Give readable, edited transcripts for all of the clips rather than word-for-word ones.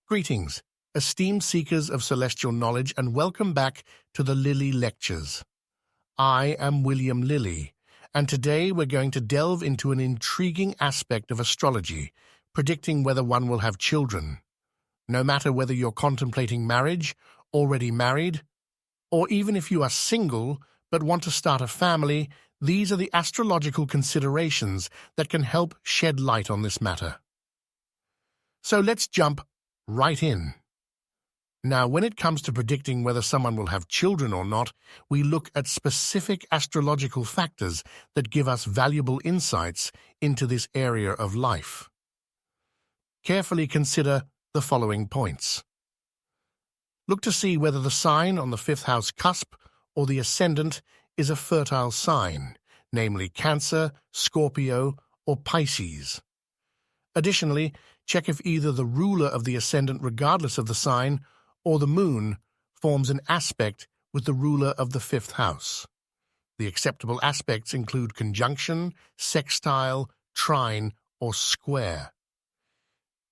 Greetings, esteemed seekers of celestial knowledge, and welcome back to the Lilly Lectures. I am William Lilly, and today we're going to delve into an intriguing aspect of astrology, predicting whether one will have children. No matter whether you're contemplating marriage, already married, or even if you are single but want to start a family, these are the astrological considerations that can help shed light on this matter. So let's jump right in. Now, when it comes to predicting whether someone will have children or not, we look at specific astrological factors that give us valuable insights into this area of life. Carefully consider the following points. Look to see whether the sign on the fifth house cusp or the ascendant is a fertile sign, namely Cancer, Scorpio, or Pisces. Additionally, check if either the ruler of the ascendant, regardless of the sign, or the moon forms an aspect with the ruler of the fifth house. The acceptable aspects include conjunction, sextile, trine, or square.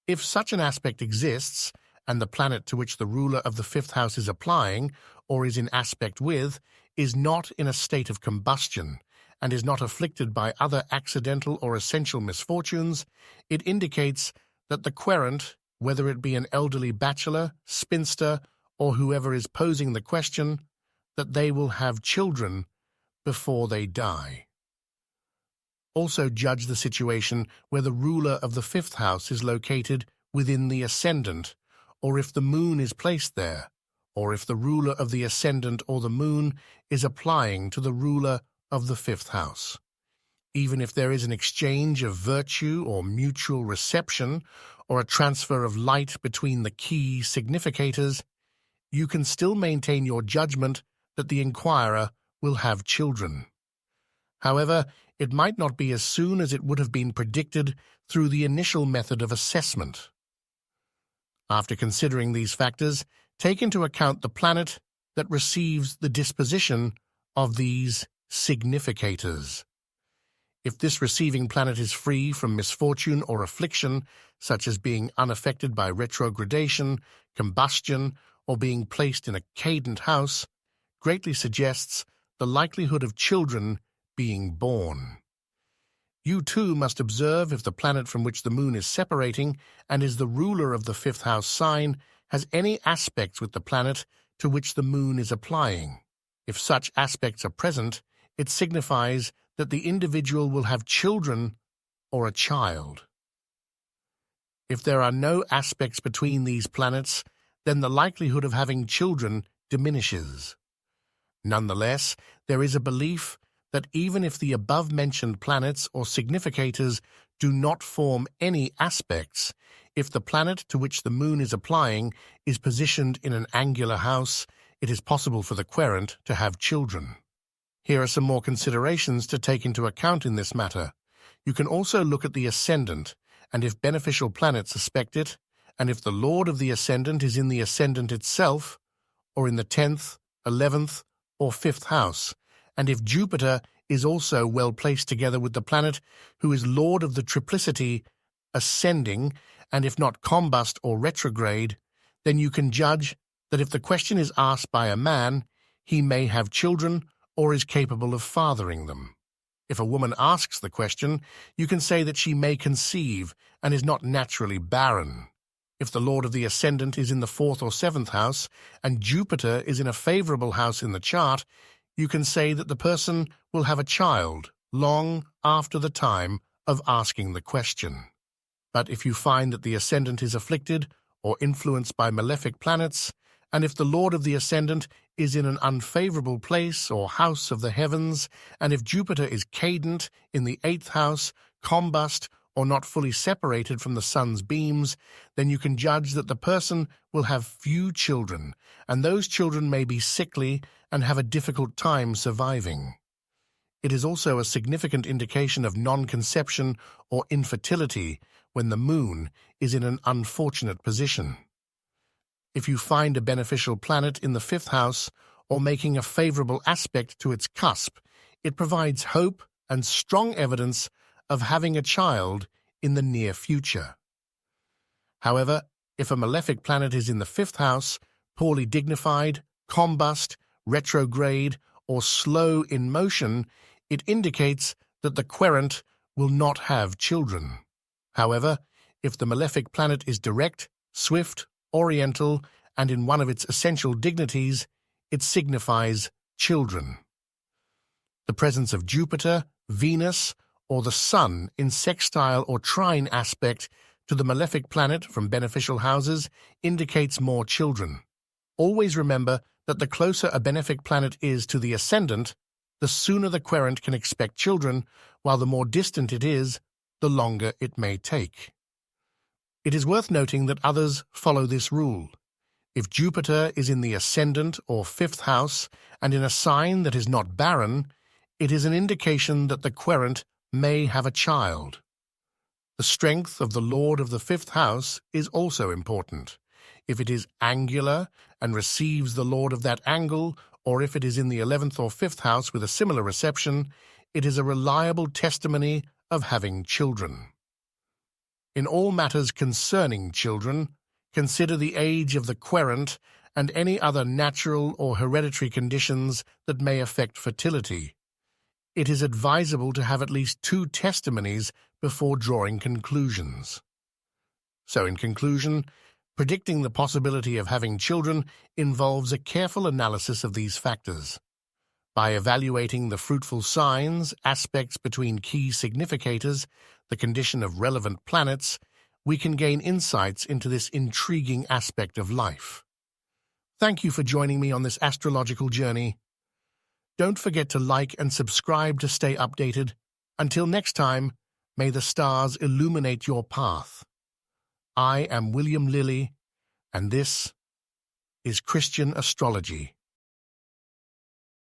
If such an aspect exists, and the planet to which the ruler of the fifth house is applying, or is in aspect with, is not in a state of combustion, and is not afflicted by other accidental or essential misfortunes, it indicates that the querent, whether it be an elderly bachelor, spinster, or whoever is posing the question, that they will have children before they die. Also judge the situation where the ruler of the fifth house is located within the ascendant, or if the moon is placed there, or if the ruler of the ascendant or the moon is applying to the ruler of the fifth house. Even if there is an exchange of virtue or mutual reception or a transfer of light between the key significators, you can still maintain your judgment that the inquirer will have children. However, it might not be as soon as it would have been predicted through the initial method of assessment. After considering these factors, take into account the planet that receives the disposition of these significators. If this receiving planet is free from misfortune or affliction, such as being unaffected by retrogradation, combustion, or being placed in a cadent house, greatly suggests the likelihood of children being born. You too must observe if the planet from which the moon is separating and is the ruler of the fifth house sign has any aspects with the planet to which the moon is applying. If such aspects are present, it signifies that the individual will have children or a child. If there are no aspects between these planets, then the likelihood of having children diminishes. Nonetheless, there is a belief that even if the above-mentioned planets or significators do not form any aspects, if the planet to which the moon is applying is positioned in an angular house, it is possible for the querent to have children. Here are some more considerations to take into account in this matter. You can also look at the ascendant, and if beneficial planets aspect it, and if the lord of the ascendant is in the ascendant itself, or in the 10th, 11th, or 5th house, and if Jupiter is also well placed together with the planet who is lord of the triplicity ascending, and if not combust or retrograde, then you can judge that if the question is asked by a man, he may have children or is capable of fathering them. If a woman asks the question, you can say that she may conceive and is not naturally barren. If the lord of the ascendant is in the 4th or 7th house and Jupiter is in a favorable house in the chart, you can say that the person will have a child long after the time of asking the question. But if you find that the ascendant is afflicted or influenced by malefic planets, and if the lord of the ascendant is in an unfavorable place or house of the heavens, and if Jupiter is cadent in the 8th house, combust, or not fully separated from the sun's beams, then you can judge that the person will have few children, and those children may be sickly and have a difficult time surviving. It is also a significant indication of non-conception or infertility when the moon is in an unfortunate position. If you find a beneficial planet in the 5th house or making a favorable aspect to its cusp, it provides hope and strong evidence of having a child in the near future. However, If a malefic planet is in the fifth house, poorly dignified, combust, retrograde, or slow in motion, it indicates that the querent will not have children. However, if the malefic planet is direct, swift, oriental, and in one of its essential dignities, it signifies children. The presence of Jupiter, Venus, or the Sun in sextile or trine aspect to the malefic planet from beneficial houses indicates more children. Always remember that the closer a benefic planet is to the ascendant, the sooner the querent can expect children, while the more distant it is, the longer it may take. It is worth noting that others follow this rule. If Jupiter is in the ascendant or fifth house and in a sign that is not barren, it is an indication that the querent may have a child. The strength of the Lord of the fifth house is also important. If it is angular and receives the Lord of that angle, or if it is in the 11th or 5th house with a similar reception, it is a reliable testimony of having children. In all matters concerning children, consider the age of the querent and any other natural or hereditary conditions that may affect fertility. It is advisable to have at least 2 testimonies before drawing conclusions. So in conclusion, predicting the possibility of having children involves a careful analysis of these factors. By evaluating the fruitful signs, aspects between key significators, the condition of relevant planets, we can gain insights into this intriguing aspect of life. Thank you for joining me on this astrological journey. Don't forget to like and subscribe to stay updated. Until next time, may the stars illuminate your path. I am William Lilly, and this is Christian Astrology.